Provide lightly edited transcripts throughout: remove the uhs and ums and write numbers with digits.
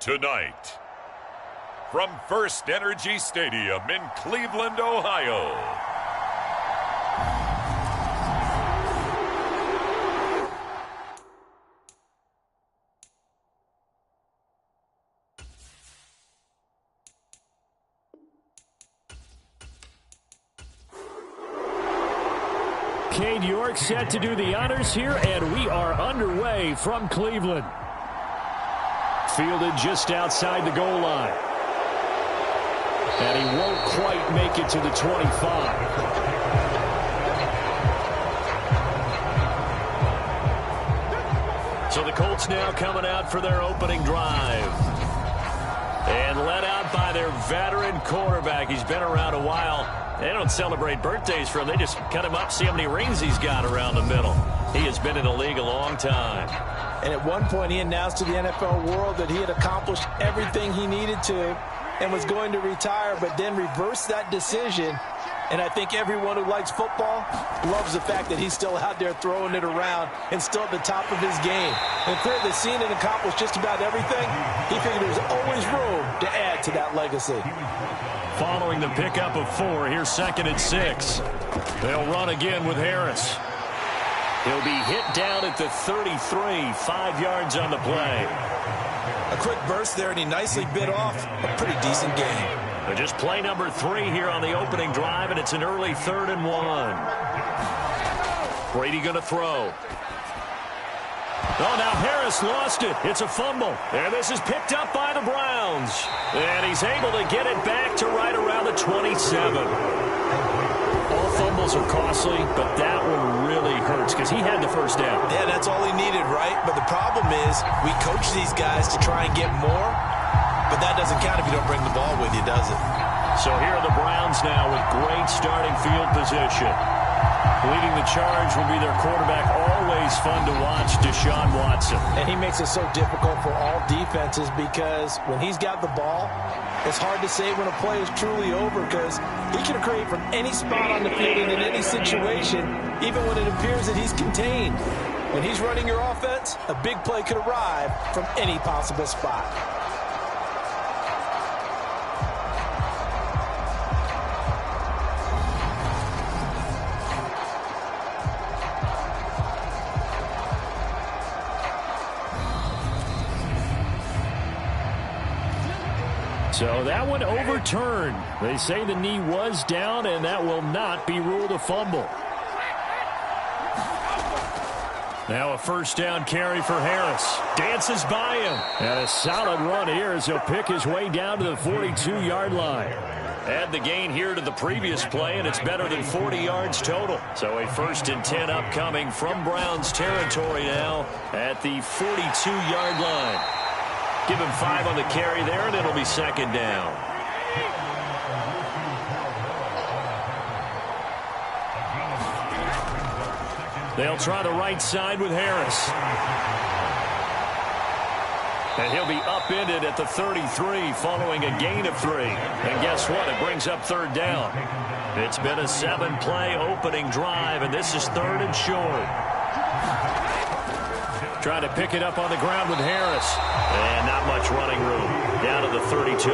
Tonight, from First Energy Stadium in Cleveland, Ohio, Cade York set to do the honors here, and we are underway from Cleveland. Fielded just outside the goal line. And he won't quite make it to the 25. So the Colts now coming out for their opening drive. And led out by their veteran quarterback. He's been around a while. They don't celebrate birthdays for him. They just cut him up, see how many rings he's got around the middle. He has been in the league a long time. And at one point, he announced to the NFL world that he had accomplished everything he needed to and was going to retire, but then reversed that decision. And I think everyone who likes football loves the fact that he's still out there throwing it around and still at the top of his game. And clearly, seen and accomplished just about everything, he figured there was always room to add to that legacy. Following the pickup of 4, here's 2nd and 6. They'll run again with Harris. He'll be hit down at the 33, 5 yards on the play. A quick burst there, and he nicely bit off a pretty decent game. But just play number 3 here on the opening drive, and it's an early 3rd and 1. Brady going to throw. Oh, now Harris lost it. It's a fumble. And this is picked up by the Browns. And he's able to get it back to right around the 27. All fumbles are costly, but that one really hurts because he had the first down. Yeah, that's all he needed, right? But the problem is we coach these guys to try and get more, but that doesn't count if you don't bring the ball with you, does it? So here are the Browns now with great starting field position. Leading the charge will be their quarterback. Always fun to watch, Deshaun Watson. And he makes it so difficult for all defenses because when he's got the ball, it's hard to say when a play is truly over because he can create from any spot on the field and in any situation, even when it appears that he's contained. When he's running your offense, a big play could arrive from any possible spot. So that one overturned. They say the knee was down, and that will not be ruled a fumble. Now a first down carry for Harris. Dances by him. And a solid run here as he'll pick his way down to the 42-yard line. Add the gain here to the previous play, and it's better than 40 yards total. So a 1st and 10 upcoming from Browns territory now at the 42-yard line. Give him 5 on the carry there, and it'll be 2nd down. They'll try the right side with Harris. And he'll be upended at the 33 following a gain of 3. And guess what? It brings up 3rd down. It's been a 7-play opening drive, and this is 3rd and short. Trying to pick it up on the ground with Harris. And not much running room. Down to the 32.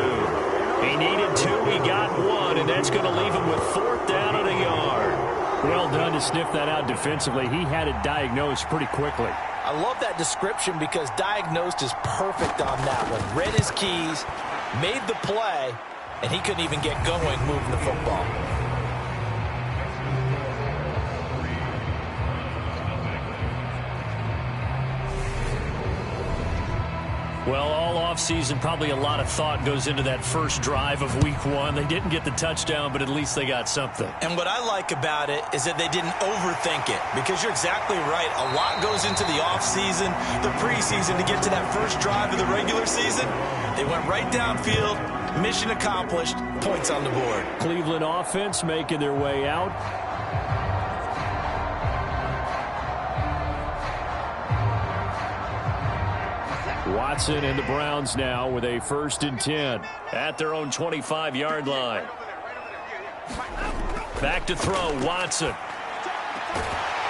He needed 2. He got 1. And that's going to leave him with 4th down and a yard. Well done to sniff that out defensively. He had it diagnosed pretty quickly. I love that description because diagnosed is perfect on that one. Read his keys, made the play, and he couldn't even get going moving the football. Well, all offseason, probably a lot of thought goes into that first drive of week 1. They didn't get the touchdown, but at least they got something. And what I like about it is that they didn't overthink it because you're exactly right. A lot goes into the offseason, the preseason to get to that first drive of the regular season. They went right downfield, mission accomplished, points on the board. Cleveland offense making their way out. Watson and the Browns now with a 1st and 10 at their own 25-yard line. Back to throw, Watson.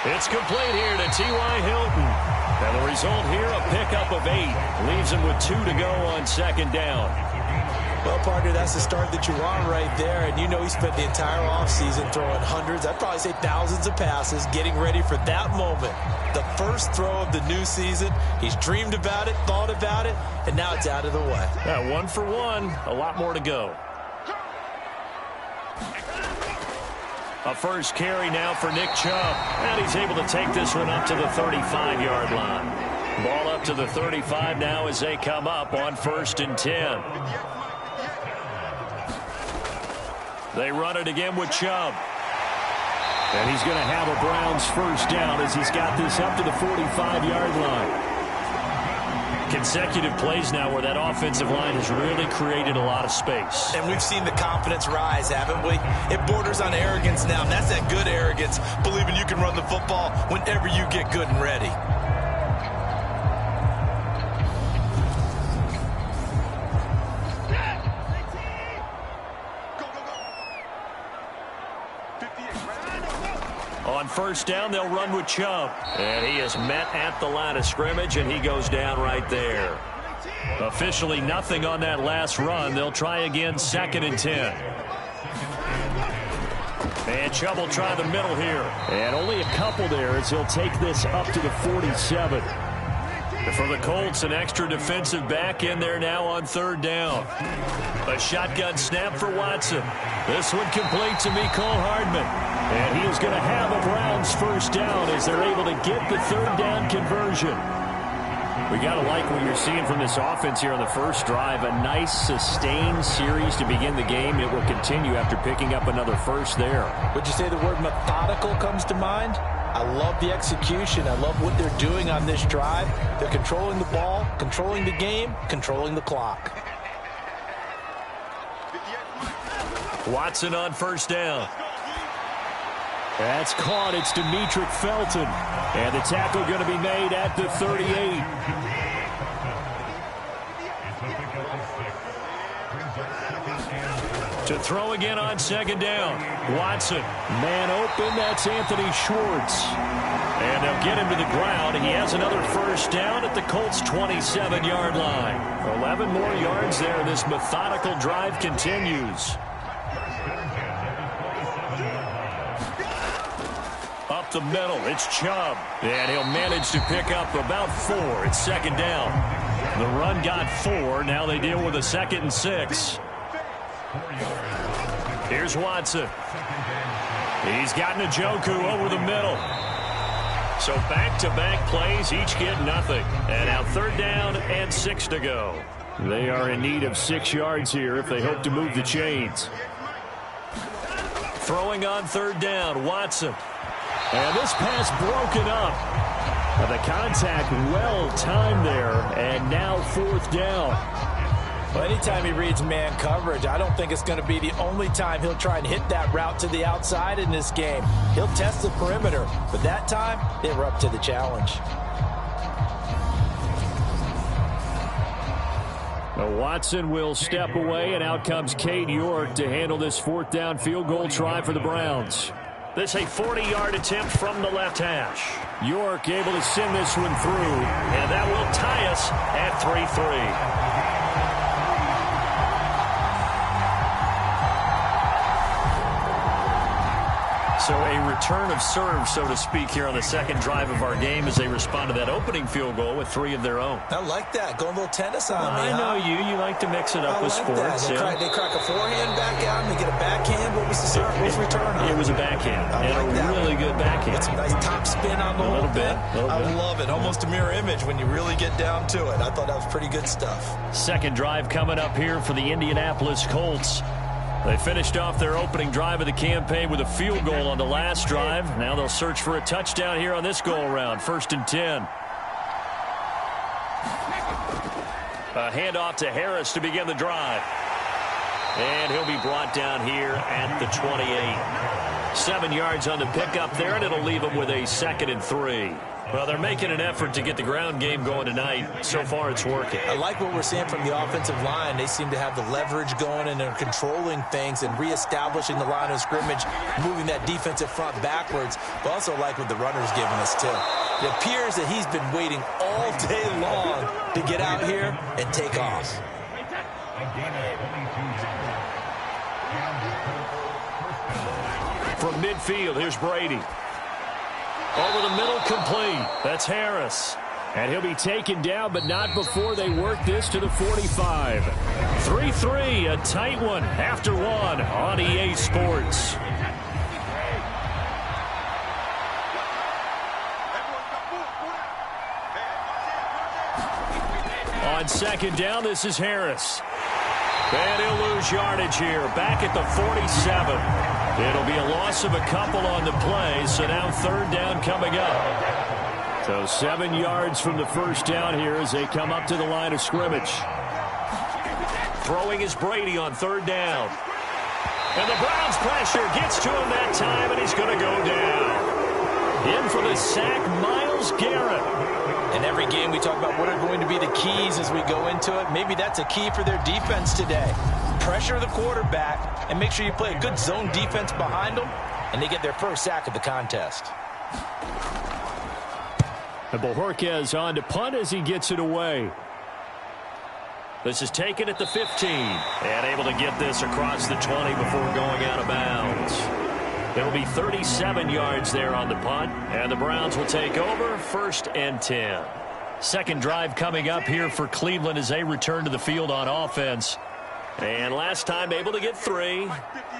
It's complete here to T.Y. Hilton. And the result here, a pickup of 8. Leaves him with 2 to go on second down. Well, partner, that's the start that you want right there. And you know he spent the entire offseason throwing hundreds, I'd probably say thousands of passes, getting ready for that moment. The first throw of the new season. He's dreamed about it, thought about it, and now it's out of the way. Yeah, 1 for 1. A lot more to go. A first carry now for Nick Chubb. And he's able to take this one up to the 35-yard line. Ball up to the 35 now as they come up on 1st and 10. They run it again with Chubb. And he's going to have a Browns first down as he's got this up to the 45-yard line. Consecutive plays now where that offensive line has really created a lot of space. And we've seen the confidence rise, haven't we? It borders on arrogance now, and that's that good arrogance, believing you can run the football whenever you get good and ready. On first down, they'll run with Chubb. And he is met at the line of scrimmage, and he goes down right there. Officially nothing on that last run. They'll try again, 2nd and 10. And Chubb will try the middle here. And only a couple there as he'll take this up to the 47. For the Colts, an extra defensive back in there now on 3rd down. A shotgun snap for Watson. This one complete to Mecole Hardman. And he is going to have a Browns first down as they're able to get the 3rd down conversion. We got to like what you're seeing from this offense here on the first drive. A nice, sustained series to begin the game. It will continue after picking up another first there. Would you say the word methodical comes to mind? I love the execution. I love what they're doing on this drive. They're controlling the ball, controlling the game, controlling the clock. Watson on first down. That's caught. It's Demetric Felton. And the tackle going to be made at the 38. To throw again on 2nd down. Watson. Man open. That's Anthony Schwartz. And they'll get him to the ground. He has another first down at the Colts' 27-yard line. 11 more yards there. This methodical drive continues. Up the middle, it's Chubb. And he'll manage to pick up about 4. It's 2nd down. The run got 4. Now they deal with a 2nd and 6. Here's Watson. He's got Njoku over the middle. So back-to-back plays, each get nothing. And now 3rd down and 6 to go. They are in need of 6 yards here if they hope to move the chains. Throwing on 3rd down, Watson. And this pass broken up. The contact well timed there, and now 4th down. Well, anytime he reads man coverage, I don't think it's going to be the only time he'll try and hit that route to the outside in this game. He'll test the perimeter, but that time they were up to the challenge. Now Watson will step away, and out comes Cade York to handle this 4th down field goal try for the Browns. This a 40-yard attempt from the left hash. York able to send this one through, and that will tie us at 3-3. So a return of serve, so to speak, here on the 2nd drive of our game as they respond to that opening field goal with 3 of their own. I like that. Going a little tennis on me. I know you. You like to mix it up with sports. They crack a forehand back out and they get a backhand. What was the serve? What was the return on? It was a backhand. And a really good backhand. It's a nice top spin on the whole thing. I love it. Almost a mirror image when you really get down to it. I thought that was pretty good stuff. 2nd drive coming up here for the Indianapolis Colts. They finished off their opening drive of the campaign with a field goal on the last drive. Now they'll search for a touchdown here on this go-around. 1st and 10. A handoff to Harris to begin the drive. And he'll be brought down here at the 28. 7 yards on the pickup there, and it'll leave them with a 2nd and 3. Well, they're making an effort to get the ground game going tonight. So far, it's working. I like what we're seeing from the offensive line. They seem to have the leverage going, and they're controlling things and reestablishing the line of scrimmage, moving that defensive front backwards. But also like what the runner's giving us, too. It appears that he's been waiting all day long to get out here and take off. From midfield, here's Brady. Over the middle, complete. That's Harris. And he'll be taken down, but not before they work this to the 45. 3-3, a tight one after one on EA Sports. On 2nd down, this is Harris. And he'll lose yardage here, back at the 47. It'll be a loss of a couple on the play, so now 3rd down coming up. So 7 yards from the 1st down here as they come up to the line of scrimmage. Throwing is Brady on 3rd down. And the Browns pressure gets to him that time, and he's going to go down. In for the sack, Myles Garrett. In every game we talk about what are going to be the keys as we go into it. Maybe that's a key for their defense today. Pressure the quarterback and make sure you play a good zone defense behind them, and they get their first sack of the contest. And Bojorquez on to punt as he gets it away. This is taken at the 15 and able to get this across the 20 before going out of bounds. It'll be 37 yards there on the punt, and the Browns will take over 1st and 10. Second drive coming up here for Cleveland as they return to the field on offense. And last time able to get 3.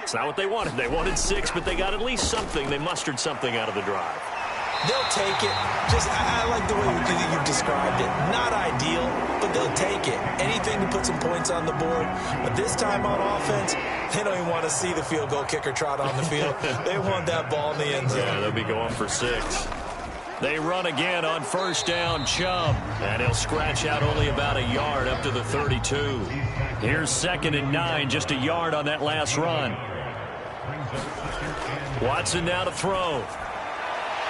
It's not what they wanted. They wanted 6, but they got at least something. They mustered something out of the drive. They'll take it. I like the way you've described it. Not ideal, but they'll take it. Anything to put some points on the board. But this time on offense, they don't even want to see the field goal kicker trot on the field. They want that ball in the end zone. Yeah, they'll be going for 6. They run again on 1st down, Chubb. And he'll scratch out only about a yard up to the 32. Here's 2nd and 9, just a yard on that last run. Watson now to throw.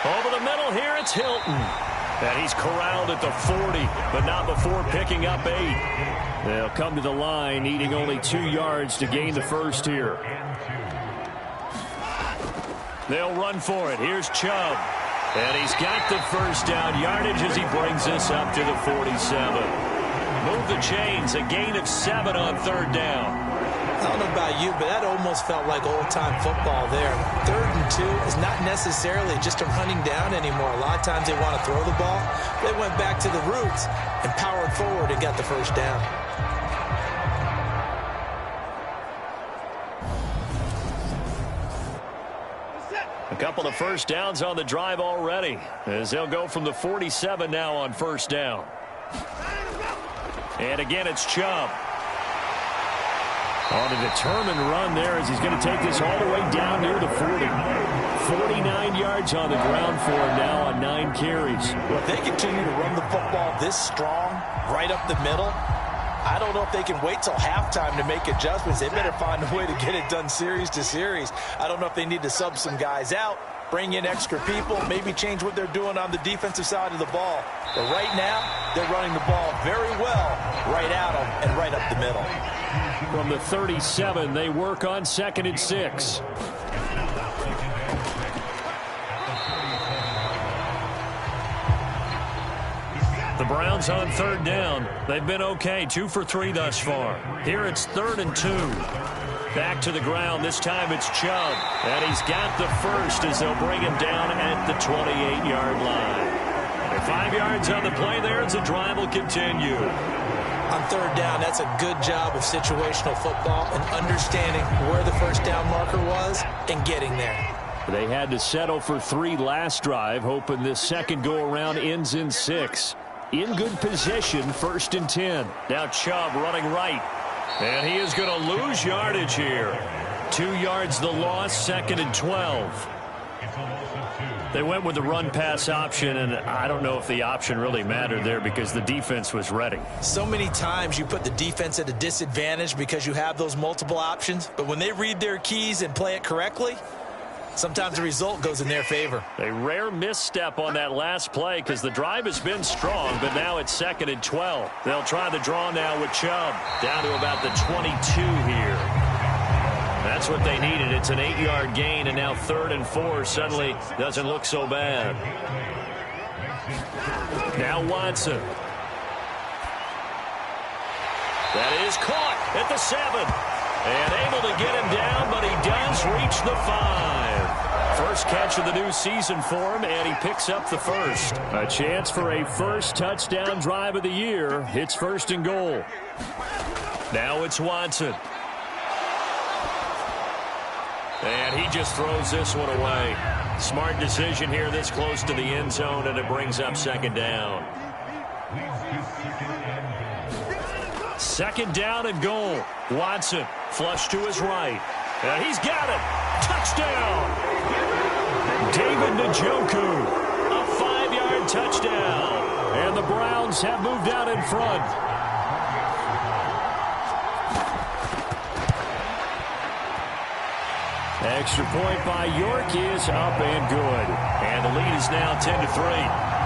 Over the middle here, it's Hilton. And he's corralled at the 40, but not before picking up 8. They'll come to the line, needing only 2 yards to gain the first here. They'll run for it. Here's Chubb. And he's got the 1st down yardage as he brings this up to the 47. Move the chains, a gain of 7 on 3rd down. I don't know about you, but that almost felt like old-time football there. 3rd and 2 is not necessarily just a running down anymore. A lot of times they want to throw the ball. They went back to the roots and powered forward and got the 1st down. A couple of 1st downs on the drive already, as they'll go from the 47 now on 1st down. And again, it's Chubb. On a determined run there as he's going to take this all the way down near the 40. 49 yards on the ground for him now on 9 carries. Well, if they continue to run the football this strong, right up the middle, I don't know if they can wait till halftime to make adjustments. They better find a way to get it done series to series. I don't know if they need to sub some guys out, bring in extra people, maybe change what they're doing on the defensive side of the ball. But right now, they're running the ball very well right at them and right up the middle. From the 37, they work on 2nd and 6. The Browns on 3rd down. They've been okay, 2 for 3 thus far. Here it's 3rd and 2. Back to the ground. This time it's Chubb. And he's got the 1st as they'll bring him down at the 28-yard line. And 5 yards on the play there as the drive will continue. On 3rd down, that's a good job of situational football and understanding where the 1st down marker was and getting there. They had to settle for 3 last drive, hoping this second go-around ends in 6. In good position, 1st and 10. Now Chubb running right. And he is going to lose yardage here. 2 yards the loss, 2nd and 12. They went with the run-pass option, and I don't know if the option really mattered there because the defense was ready. So many times you put the defense at a disadvantage because you have those multiple options, but when they read their keys and play it correctly, sometimes the result goes in their favor. A rare misstep on that last play because the drive has been strong, but now it's 2nd and 12. They'll try the draw now with Chubb. Down to about the 22 here. That's what they needed. It's an 8-yard gain, and now 3rd and 4 suddenly doesn't look so bad. Now Watson. That is caught at the 7. And able to get him down, but he does reach the 5. First catch of the new season for him, and he picks up the first. A chance for a first touchdown drive of the year. It's 1st and goal. Now it's Watson. And he just throws this one away. Smart decision here this close to the end zone, and it brings up 2nd down. 2nd down and goal. Watson flush to his right. And he's got it. Touchdown. David Njoku. A 5-yard touchdown. And the Browns have moved out in front. Extra point by York is up and good. And the lead is now 10-3.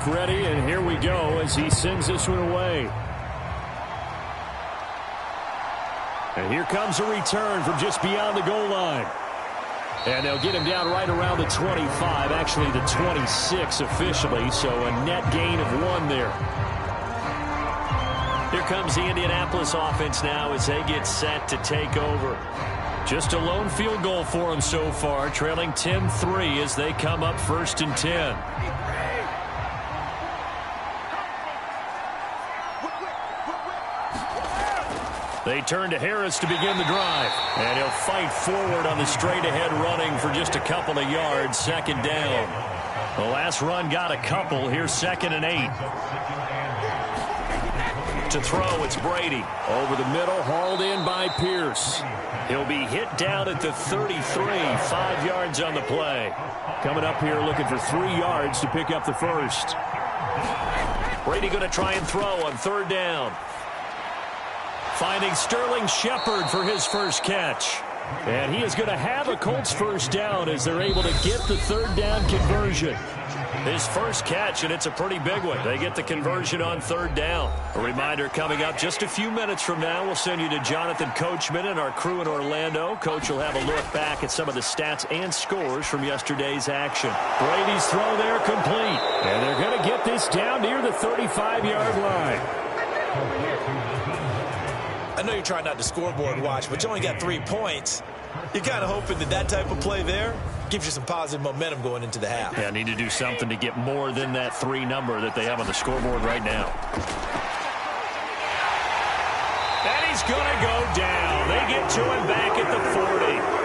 Ready, and here we go as he sends this one away. And here comes a return from just beyond the goal line. And they'll get him down right around the 25, actually the 26 officially, so a net gain of 1 there. Here comes the Indianapolis offense now as they get set to take over. Just a lone field goal for them so far, trailing 10-3 as they come up 1st and 10. They turn to Harris to begin the drive. And he'll fight forward on the straight-ahead running for just a couple of yards. 2nd down. The last run got a couple. Here's 2nd and 8. To throw, it's Brady. Over the middle, hauled in by Pierce. He'll be hit down at the 33. 5 yards on the play. Coming up here looking for 3 yards to pick up the first. Brady going to try and throw on 3rd down. Finding Sterling Shepard for his first catch. And he is going to have a Colts first down as they're able to get the 3rd down conversion. His first catch, and it's a pretty big one. They get the conversion on 3rd down. A reminder coming up just a few minutes from now, we'll send you to Jonathan Coachman and our crew in Orlando. Coach will have a look back at some of the stats and scores from yesterday's action. Brady's throw there complete. And they're going to get this down near the 35-yard line. I know you're trying not to scoreboard watch, but you only got 3 points. You're kind of hoping that that type of play there gives you some positive momentum going into the half. Yeah, need to do something to get more than that 3 number that they have on the scoreboard right now. And he's going to go down. They get to him back at the 40.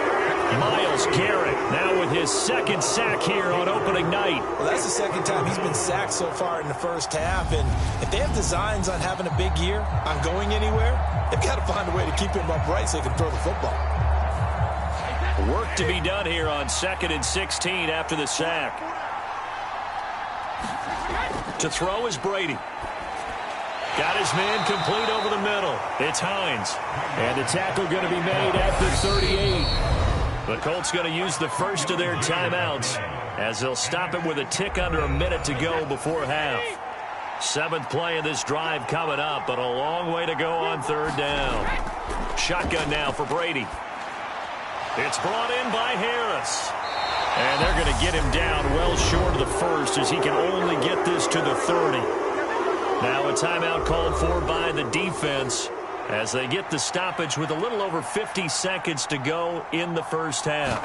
Myles Garrett now with his 2nd sack here on opening night. Well, that's the 2nd time he's been sacked so far in the first half. And if they have designs on having a big year, on going anywhere, they've got to find a way to keep him upright so he can throw the football. Work to be done here on 2nd and 16 after the sack. To throw is Brady. Got his man complete over the middle. It's Hines. And the tackle going to be made at the 38. The Colts going to use the first of their timeouts as they'll stop it with a tick under a minute to go before half. 7th play of this drive coming up, but a long way to go on 3rd down. Shotgun now for Brady. It's brought in by Harris. And they're going to get him down well short of the first as he can only get this to the 30. Now a timeout called for by the defense as they get the stoppage with a little over 50 seconds to go in the first half.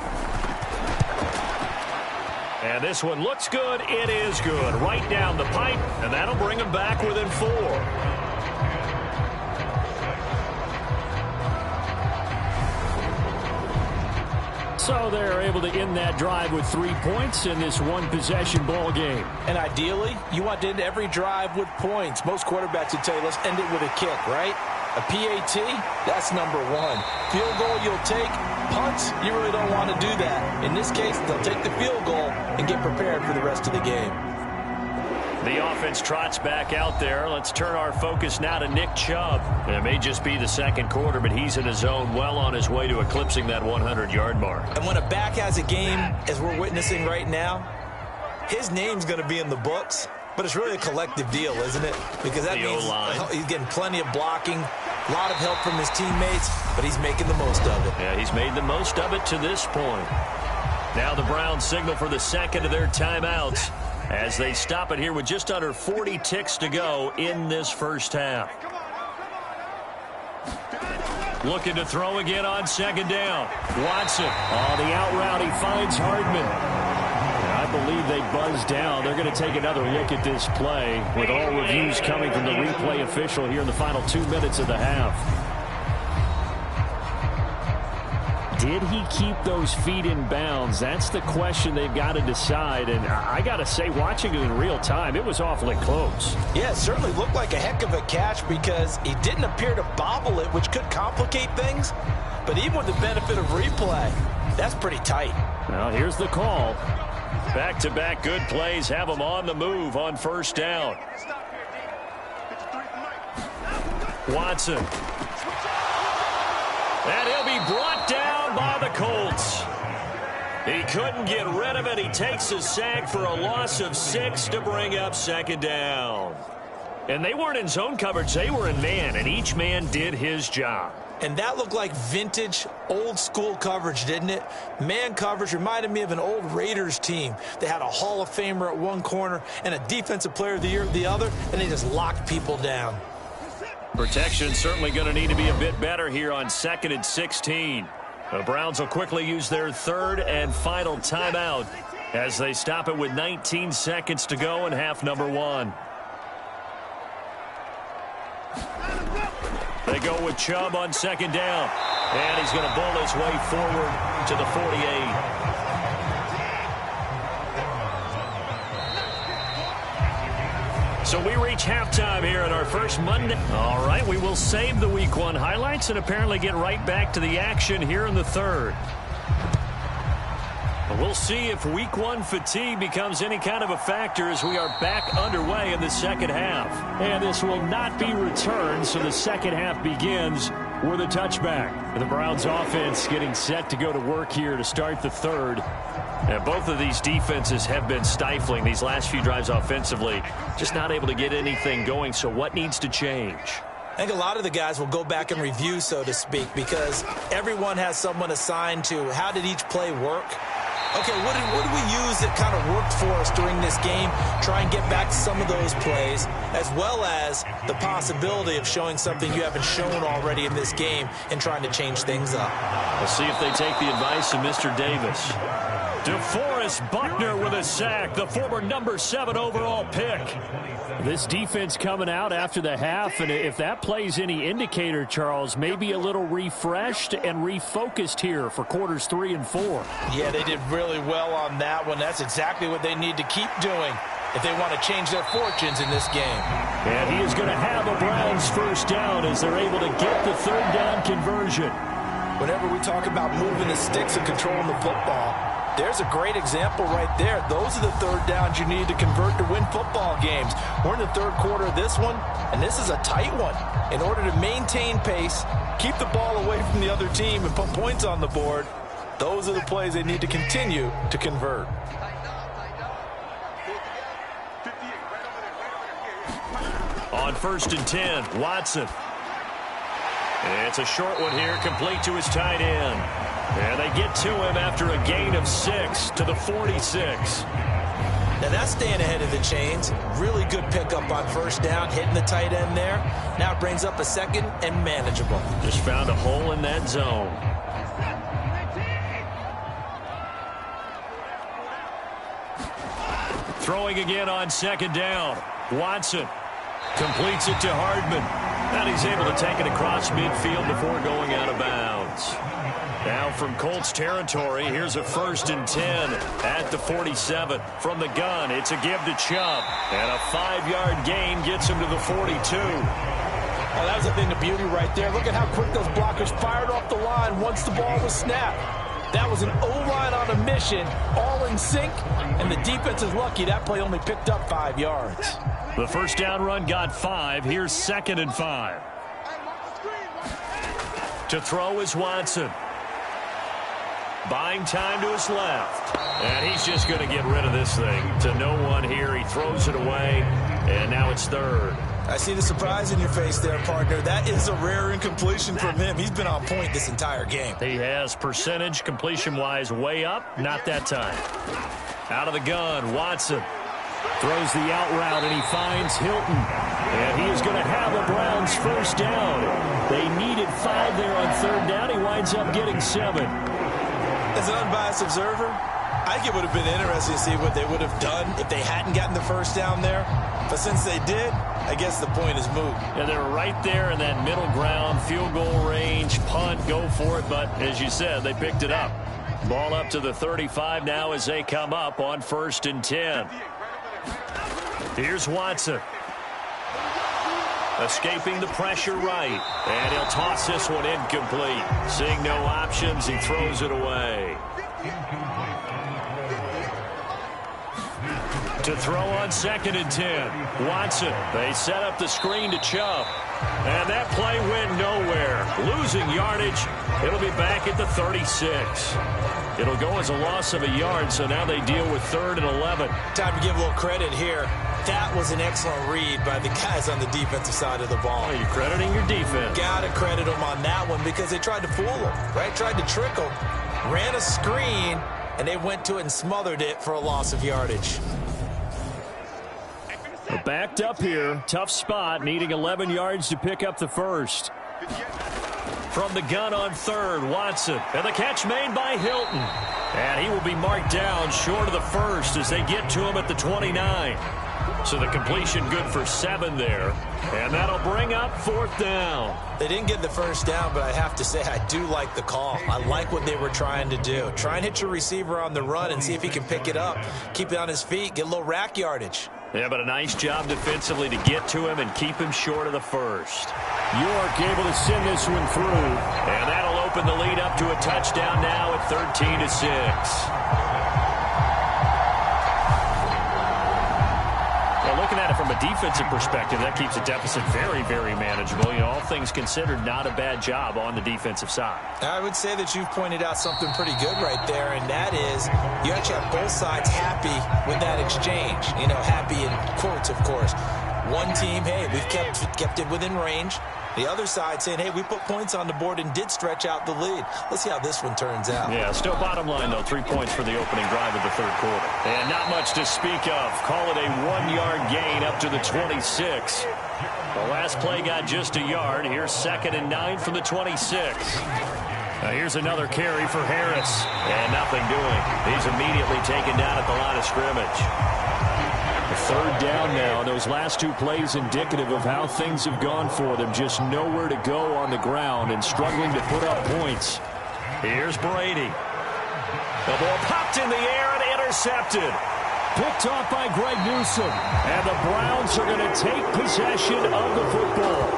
And this one looks good. It is good. Right down the pipe, and that'll bring them back within 4. So they're able to end that drive with 3 points in this one-possession ball game. And ideally, you want to end every drive with points. Most quarterbacks would tell you, let's end it with a kick, right? A PAT, that's number 1. Field goal you'll take, Punts, you really don't want to do that. In this case, they'll take the field goal and get prepared for the rest of the game. The offense trots back out there. Let's turn our focus now to Nick Chubb. It may just be the second quarter, but he's in his zone, well on his way to eclipsing that 100-yard mark. And when a back has a game, as we're witnessing right now, his name's going to be in the books, but it's really a collective deal, isn't it? Because that means he's getting plenty of blocking, a lot of help from his teammates, but he's making the most of it. Yeah, he's made the most of it to this point. Now the Browns signal for the second of their timeouts as they stop it here with just under 40 ticks to go in this first half. Looking to throw again on second down. Watson on the out route. He finds Hardman. I believe they buzzed down. They're going to take another look at this play with all reviews coming from the replay official here in the final 2 minutes of the half. Did he keep those feet in bounds? That's the question they've got to decide. And I got to say, watching it in real time, it was awfully close. Yeah, it certainly looked like a heck of a catch because he didn't appear to bobble it, which could complicate things. But even with the benefit of replay, that's pretty tight. Well, here's the call. Back-to-back good plays have them on the move on first down. Watson. And he'll be brought down by the Colts. He couldn't get rid of it. He takes a sack for a loss of 6 to bring up second down. And they weren't in zone coverage. They were in man, and each man did his job. And that looked like vintage, old-school coverage, didn't it? Man coverage reminded me of an old Raiders team. They had a Hall of Famer at one corner and a Defensive Player of the Year at the other, and they just locked people down. Protection certainly going to need to be a bit better here on 2nd and 16. The Browns will quickly use their third and final timeout as they stop it with 19 seconds to go in half number 1. They go with Chubb on second down. And he's going to bull his way forward to the 48. So we reach halftime here in our first Monday. All right, we will save the Week 1 highlights and apparently get right back to the action here in the third. We'll see if Week 1 fatigue becomes any kind of a factor as we are back underway in the second half. And this will not be returned, so the second half begins with a touchback. The Browns offense getting set to go to work here to start the third. And both of these defenses have been stifling these last few drives offensively. Just not able to get anything going, so what needs to change? I think a lot of the guys will go back and review, so to speak, because everyone has someone assigned to how did each play work. Okay, what did we use that kind of worked for us during this game? Try and get back to some of those plays, as well as the possibility of showing something you haven't shown already in this game and trying to change things up. We'll see if they take the advice of Mr. Davis. DeForest Buckner with a sack, the former number 7 overall pick. This defense coming out after the half, and if that plays any indicator, Charles, maybe a little refreshed and refocused here for quarters 3 and 4. Yeah, they did really well on that one. That's exactly what they need to keep doing if they want to change their fortunes in this game. And he is going to have a Browns first down as they're able to get the third down conversion. Whenever we talk about moving the sticks and controlling the football, there's a great example right there. Those are the third downs you need to convert to win football games. We're in the third quarter of this one, and this is a tight one. In order to maintain pace, keep the ball away from the other team, and put points on the board, those are the plays they need to continue to convert. On 1st and 10, Watson. It's a short one here, complete to his tight end. And they get to him after a gain of 6 to the 46. Now that's staying ahead of the chains. Really good pickup on first down, hitting the tight end there. Now it brings up a second and manageable. Just found a hole in that zone. Throwing again on second down. Watson completes it to Hardman. And he's able to take it across midfield before going out of bounds. Now from Colts territory, here's a 1st and 10 at the 47. From the gun, it's a give to Chubb. And a 5-yard gain gets him to the 42. Oh, that was a thing of beauty right there. Look at how quick those blockers fired off the line once the ball was snapped. That was an O-line on a mission, all in sync, and the defense is lucky that play only picked up 5 yards. The first down run got 5. Here's 2nd and 5. To throw is Watson. Buying time to his left. And he's just going to get rid of this thing. To no one here. He throws it away, and now it's 3rd. I see the surprise in your face there, partner. That is a rare incompletion from him. He's been on point this entire game. He has percentage completion-wise way up. Not that time. Out of the gun, Watson throws the out route, and he finds Hilton. And he is going to have the Browns first down. They needed 5 there on 3rd down. He winds up getting 7. As an unbiased observer, I think it would have been interesting to see what they would have done if they hadn't gotten the first down there. But since they did, I guess the point is moot. Yeah, they're right there in that middle ground, field goal range, punt, go for it. But as you said, they picked it up. Ball up to the 35 now as they come up on 1st and 10. Here's Watson. Escaping the pressure right. And he'll toss this one incomplete. Seeing no options, he throws it away. To throw on 2nd and 10. Watson. They set up the screen to Chubb. And that play went nowhere. Losing yardage. It'll be back at the 36. It'll go as a loss of a yard, so now they deal with 3rd and 11. Time to give a little credit here. That was an excellent read by the guys on the defensive side of the ball. Are you crediting your defense? Got to credit them on that one because they tried to fool them, right? Tried to trick them. Ran a screen, and they went to it and smothered it for a loss of yardage. Backed up here. Tough spot. Needing 11 yards to pick up the first. From the gun on 3rd, Watson. And the catch made by Hilton. And he will be marked down short of the first as they get to him at the 29. So the completion good for 7 there. And that'll bring up 4th down. They didn't get the first down, but I have to say I do like the call. I like what they were trying to do. Try and hit your receiver on the run and see if he can pick it up. Keep it on his feet, get a little rack yardage. Yeah, but a nice job defensively to get to him and keep him short of the first. York able to send this one through. And that'll open the lead up to a touchdown now at 13-6. Looking at it from a defensive perspective, that keeps the deficit very, very manageable. You know, all things considered, not a bad job on the defensive side. I would say that you've pointed out something pretty good right there, and that is you actually have both sides happy with that exchange. You know, happy in quotes, of course. One team, hey, we've kept it within range. The other side saying, hey, we put points on the board and did stretch out the lead. Let's see how this one turns out. Yeah, still bottom line, though. 3 points for the opening drive of the 3rd quarter. And not much to speak of. Call it a 1-yard gain up to the 26. The last play got just a yard. Here's 2nd and 9 from the 26. Now here's another carry for Harris. And nothing doing. He's immediately taken down at the line of scrimmage. 3rd down now. Those last 2 plays indicative of how things have gone for them. Just nowhere to go on the ground and struggling to put up points. Here's Brady. The ball popped in the air and intercepted. Picked off by Greg Newsome. And the Browns are going to take possession of the football.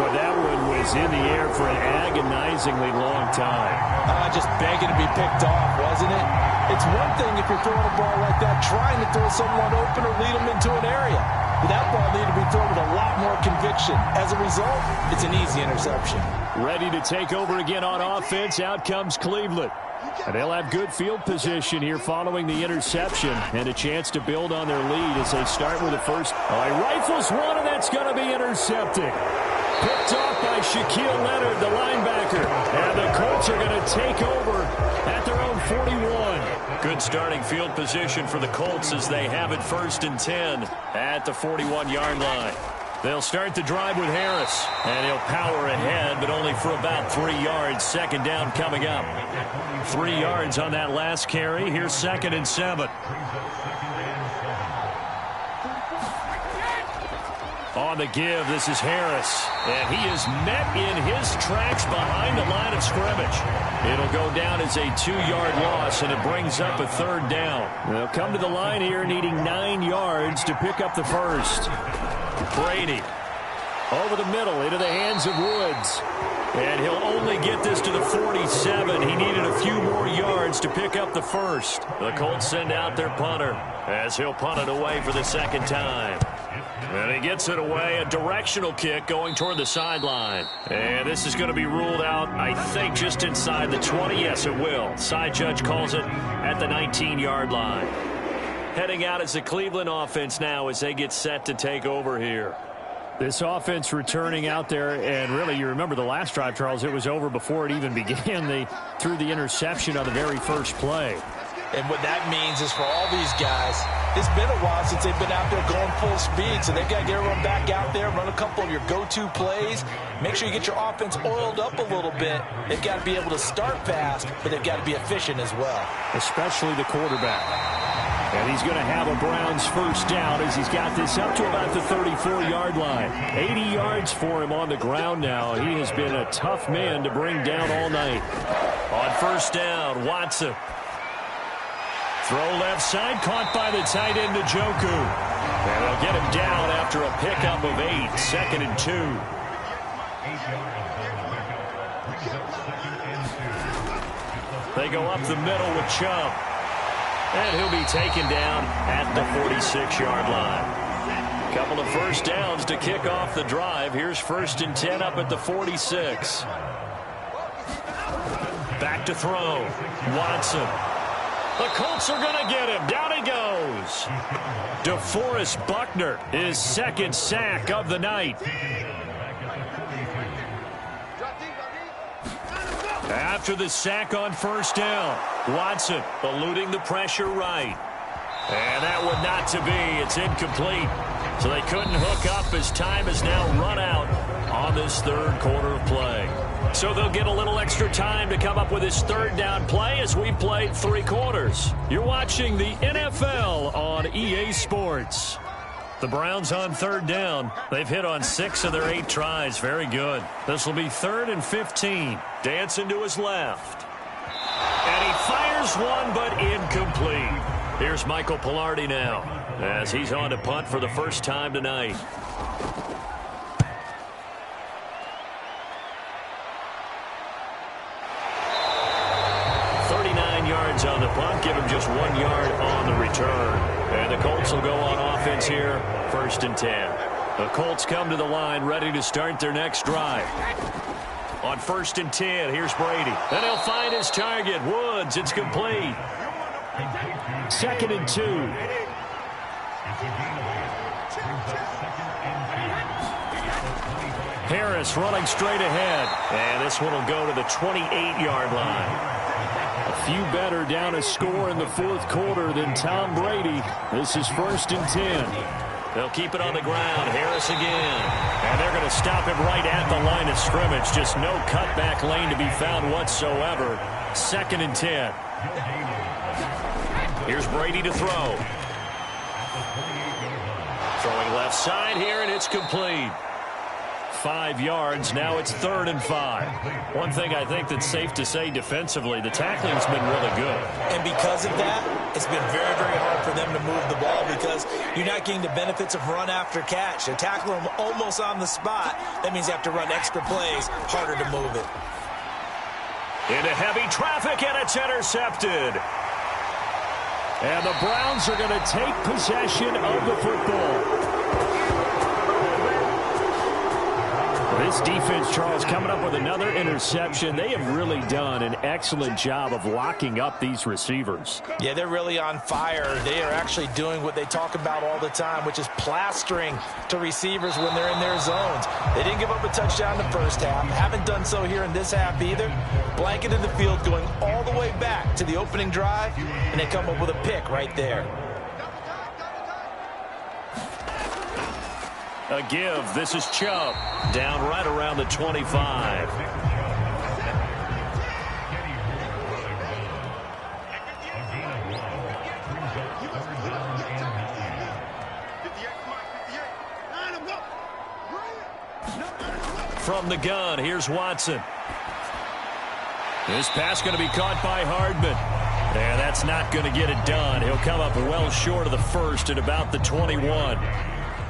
Well, that one was in the air for an agonizingly long time. Just begging to be picked off, wasn't it? It's one thing if you're throwing a ball like that, trying to throw someone open or lead them into an area. But that ball needed to be thrown with a lot more conviction. As a result, it's an easy interception. Ready to take over again on offense. Out comes Cleveland. And they'll have good field position here following the interception and a chance to build on their lead as they start with the first. He rifles one, and that's going to be intercepted. Picked off by Shaquille Leonard, the linebacker. And the Colts are going to take over at their own 41. Good starting field position for the Colts as they have it 1st and 10 at the 41-yard line. They'll start the drive with Harris, and he'll power ahead, but only for about 3 yards. 2nd down coming up. 3 yards on that last carry. Here's 2nd and 7. On the give, this is Harris, and he is met in his tracks behind the line of scrimmage. It'll go down as a 2-yard loss, and it brings up a 3rd down. They'll come to the line here needing 9 yards to pick up the first. Brady. Over the middle, into the hands of Woods. And he'll only get this to the 47. He needed a few more yards to pick up the first. The Colts send out their punter as he'll punt it away for the second time. And he gets it away, a directional kick going toward the sideline. And this is going to be ruled out, I think, just inside the 20. Yes, it will. Side judge calls it at the 19-yard line. Heading out is the Cleveland offense now as they get set to take over here. This offense returning out there, and really, you remember the last drive, Charles, it was over before it even began. They threw the interception on the very first play. And what that means is for all these guys, it's been a while since they've been out there going full speed, so they've got to get everyone back out there, run a couple of your go-to plays, make sure you get your offense oiled up a little bit. They've got to be able to start fast, but they've got to be efficient as well. Especially the quarterback. And he's going to have a Browns first down as he's got this up to about the 34-yard line. 80 yards for him on the ground now. He has been a tough man to bring down all night. On first down, Watson. Throw left side, caught by the tight end, Njoku. And they'll get him down after a pickup of 8, 2nd and 2. They go up the middle with Chubb. And he'll be taken down at the 46-yard line. Couple of first downs to kick off the drive. Here's 1st and 10 up at the 46. Back to throw. Watson. The Colts are going to get him. Down he goes. DeForest Buckner, his 2nd sack of the night. After the sack on first down, Watson eluding the pressure right. And that would not to be. It's incomplete. So they couldn't hook up as time has now run out on this 3rd quarter of play. So they'll get a little extra time to come up with his 3rd down play as we played 3 quarters. You're watching the NFL on EA Sports. The Browns on 3rd down. They've hit on 6 of their 8 tries. Very good. This will be 3rd and 15. Dancing to his left. And he fires one, but incomplete. Here's Michael Pilardi now as he's on to punt for the first time tonight. 39 yards on the punt. Give him just 1 yard on the return. And the Colts will go on offense here, 1st and 10. The Colts come to the line ready to start their next drive. On 1st and 10, here's Brady. Then he'll find his target, Woods. It's complete. 2nd and 2. Harris running straight ahead. And this one will go to the 28-yard line. A few better down a score in the 4th quarter than Tom Brady. This is 1st and 10. They'll keep it on the ground. Harris again. And they're going to stop him right at the line of scrimmage. Just no cutback lane to be found whatsoever. 2nd and 10. Here's Brady to throw. Throwing left side here, and it's complete. 5 yards. Now it's 3rd and 5. One thing I think that's safe to say defensively, the tackling's been really good. And because of that, it's been very, very hard for them to move the ball because you're not getting the benefits of run after catch. They're tackling them almost on the spot. That means you have to run extra plays, harder to move it. Into heavy traffic, and it's intercepted. And the Browns are going to take possession of the football. This defense, Charles, coming up with another interception. They have really done an excellent job of locking up these receivers. Yeah, they're really on fire. They are actually doing what they talk about all the time, which is plastering to receivers when they're in their zones. They didn't give up a touchdown in the first half. Haven't done so here in this half either. Blanketed the field going all the way back to the opening drive, and they come up with a pick right there. A give. This is Chubb. Down right around the 25. From the gun, here's Watson. This pass going to be caught by Hardman. And that's not going to get it done. He'll come up well short of the first at about the 21.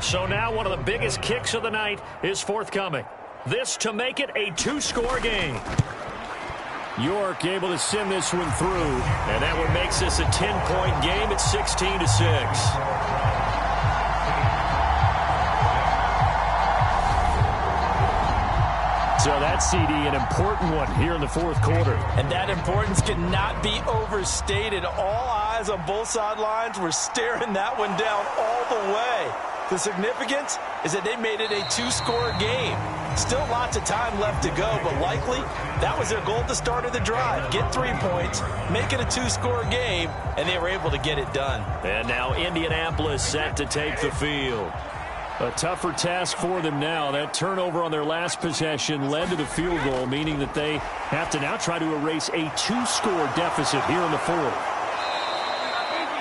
So now one of the biggest kicks of the night is forthcoming. This to make it a 2-score game. York able to send this one through, and that one makes this a 10-point game at 16-6. So that CD, an important one here in the fourth quarter. And that importance cannot be overstated. All eyes on both sidelines were staring that one down all the way. The significance is that they made it a 2-score game. Still lots of time left to go, but likely that was their goal at the start of the drive. Get 3 points, make it a 2-score game, and they were able to get it done. And now Indianapolis set to take the field. A tougher task for them now. That turnover on their last possession led to the field goal, meaning that they have to now try to erase a 2-score deficit here in the fourth.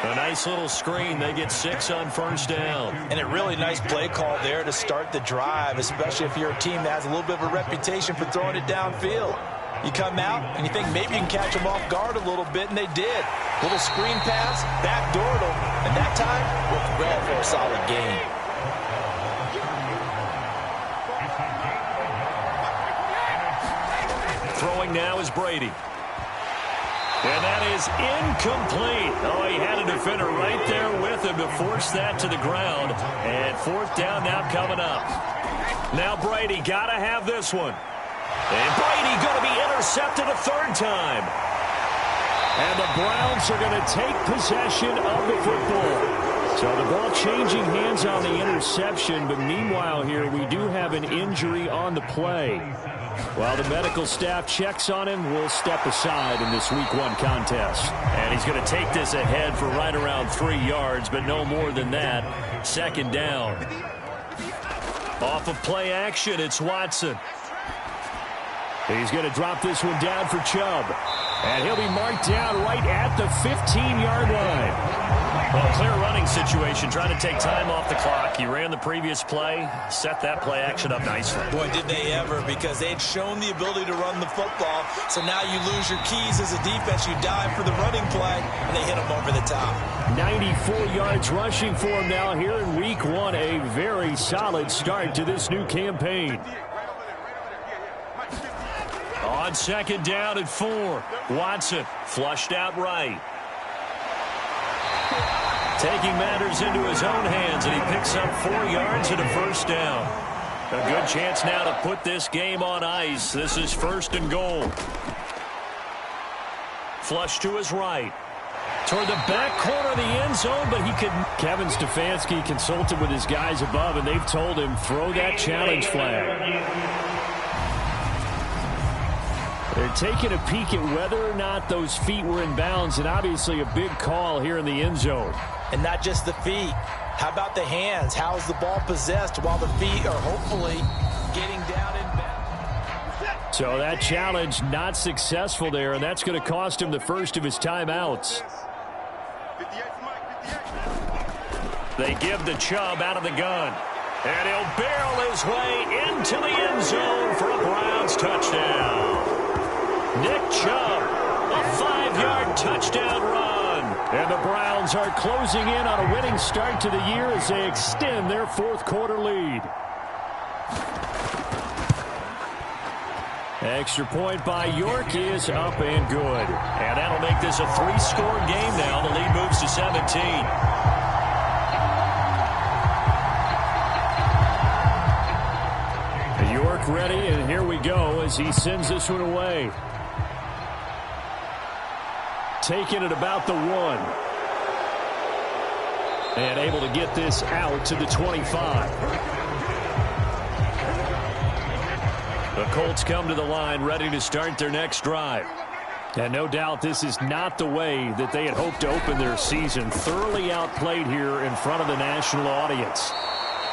A nice little screen. They get 6 on first down. And a really nice play call there to start the drive, especially if you're a team that has a little bit of a reputation for throwing it downfield. You come out and you think maybe you can catch them off guard a little bit, and they did. Little screen pass, backdoored them, and that time worked well for a solid gain. Throwing now is Brady. And that is incomplete. Oh, he had a defender right there with him to force that to the ground. And fourth down now coming up. Now Brady got to have this one. And Brady going to be intercepted a third time. And the Browns are going to take possession of the football. So the ball changing hands on the interception, but meanwhile here we do have an injury on the play. While the medical staff checks on him, we'll step aside in this Week 1 contest. And he's going to take this ahead for right around 3 yards, but no more than that. Second down. Off of play action, it's Watson. He's going to drop this one down for Chubb. And he'll be marked down right at the 15-yard line. Well, clear running situation, trying to take time off the clock. He ran the previous play, set that play action up nicely. Boy, did they ever, because they'd shown the ability to run the football. So now you lose your keys as a defense. You dive for the running play, and they hit him over the top. 94 yards rushing for him now here in Week 1. A very solid start to this new campaign. On second down and 4. Watson flushed out right. Taking matters into his own hands, and he picks up 4 yards and a first down. A good chance now to put this game on ice. This is first and goal. Flush to his right. Toward the back corner of the end zone, but he could. Kevin Stefanski consulted with his guys above, and they've told him, throw that challenge flag. They're taking a peek at whether or not those feet were in bounds, and obviously a big call here in the end zone. And not just the feet. How about the hands? How's the ball possessed while the feet are hopefully getting down in bounds? So that challenge not successful there, and that's going to cost him the first of his timeouts. They give the Chubb out of the gun. And he'll barrel his way into the end zone for a Browns touchdown. Nick Chubb, a 5-yard touchdown run. And the Browns are closing in on a winning start to the year as they extend their fourth quarter lead. Extra point by York is up and good. And that'll make this a 3-score game now. The lead moves to 17. York ready, and here we go as he sends this one away. Taking it about the 1. And able to get this out to the 25. The Colts come to the line ready to start their next drive. And no doubt this is not the way that they had hoped to open their season. Thoroughly outplayed here in front of the national audience.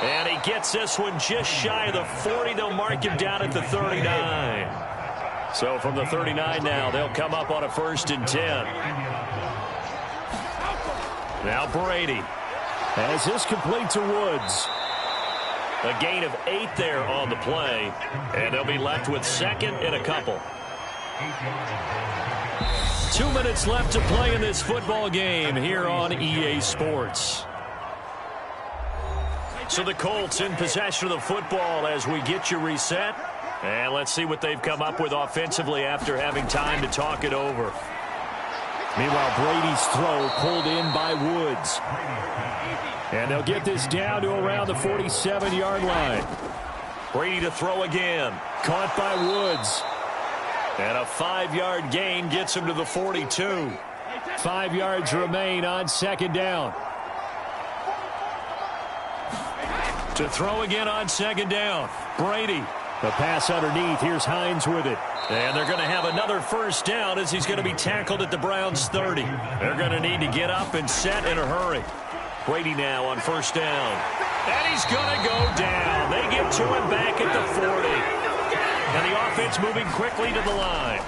And he gets this one just shy of the 40. They'll mark him down at the 39. So from the 39 now, they'll come up on a 1st and 10. Now Brady. As this complete to Woods. A gain of 8 there on the play. And they'll be left with second and a couple. 2 minutes left to play in this football game here on EA Sports. So the Colts in possession of the football as we get you reset. And let's see what they've come up with offensively after having time to talk it over. Meanwhile, Brady's throw pulled in by Woods. And they'll get this down to around the 47-yard line. Brady to throw again. Caught by Woods. And a 5-yard gain gets him to the 42. 5 yards remain on second down. To throw again on second down. Brady. The pass underneath. Here's Hines with it. And they're going to have another first down as he's going to be tackled at the Browns' 30. They're going to need to get up and set in a hurry. Brady now on first down. And he's going to go down. They get to him back at the 40. And the offense moving quickly to the line.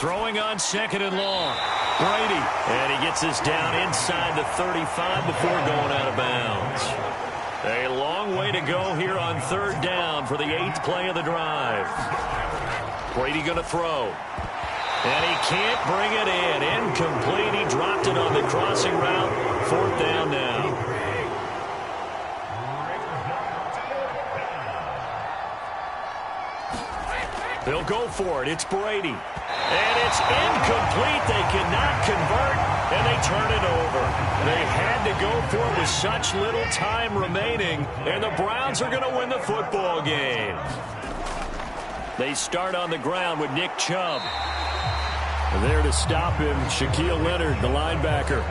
Throwing on second and long. Brady. And he gets this down inside the 35 before going out of bounds. A long way to go here on third down for the 8th play of the drive. Brady going to throw. And he can't bring it in. Incomplete. He dropped it on the crossing route. 4th down now. They'll go for it. It's Brady. And it's incomplete. They cannot convert, and they turn it over. They had to go for it with such little time remaining, and the Browns are going to win the football game. They start on the ground with Nick Chubb. And there to stop him, Shaquille Leonard, the linebacker.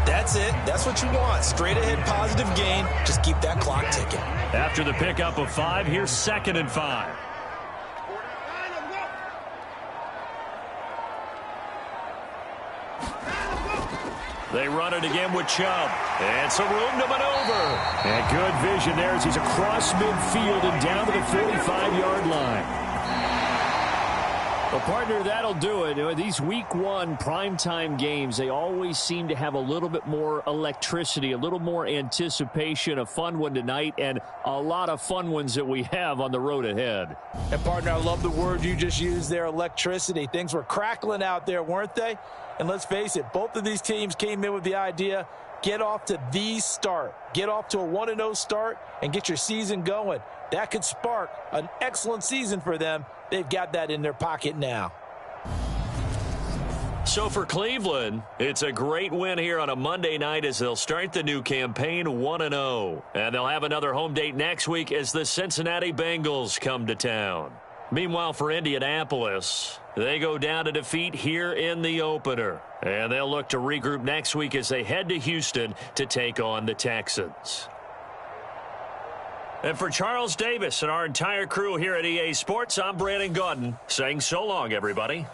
That's it. That's what you want. Straight ahead positive gain. Just keep that clock ticking. After the pickup of 5, here's 2nd and 5. They run it again with Chubb. And some room to maneuver. And good vision there as he's across midfield and down to the 45-yard line. Well, partner, that'll do it. These Week 1 primetime games, they always seem to have a little bit more electricity, a little more anticipation. A fun one tonight, and a lot of fun ones that we have on the road ahead. And, partner, I love the word you just used there, electricity. Things were crackling out there, weren't they? And let's face it, both of these teams came in with the idea, get off to the start. Get off to a 1-0 start and get your season going. That could spark an excellent season for them. They've got that in their pocket now. So for Cleveland, it's a great win here on a Monday night as they'll start the new campaign 1-0. And they'll have another home date next week as the Cincinnati Bengals come to town. Meanwhile, for Indianapolis, they go down to defeat here in the opener. And they'll look to regroup next week as they head to Houston to take on the Texans. And for Charles Davis and our entire crew here at EA Sports, I'm Brandon Gaudin saying so long, everybody.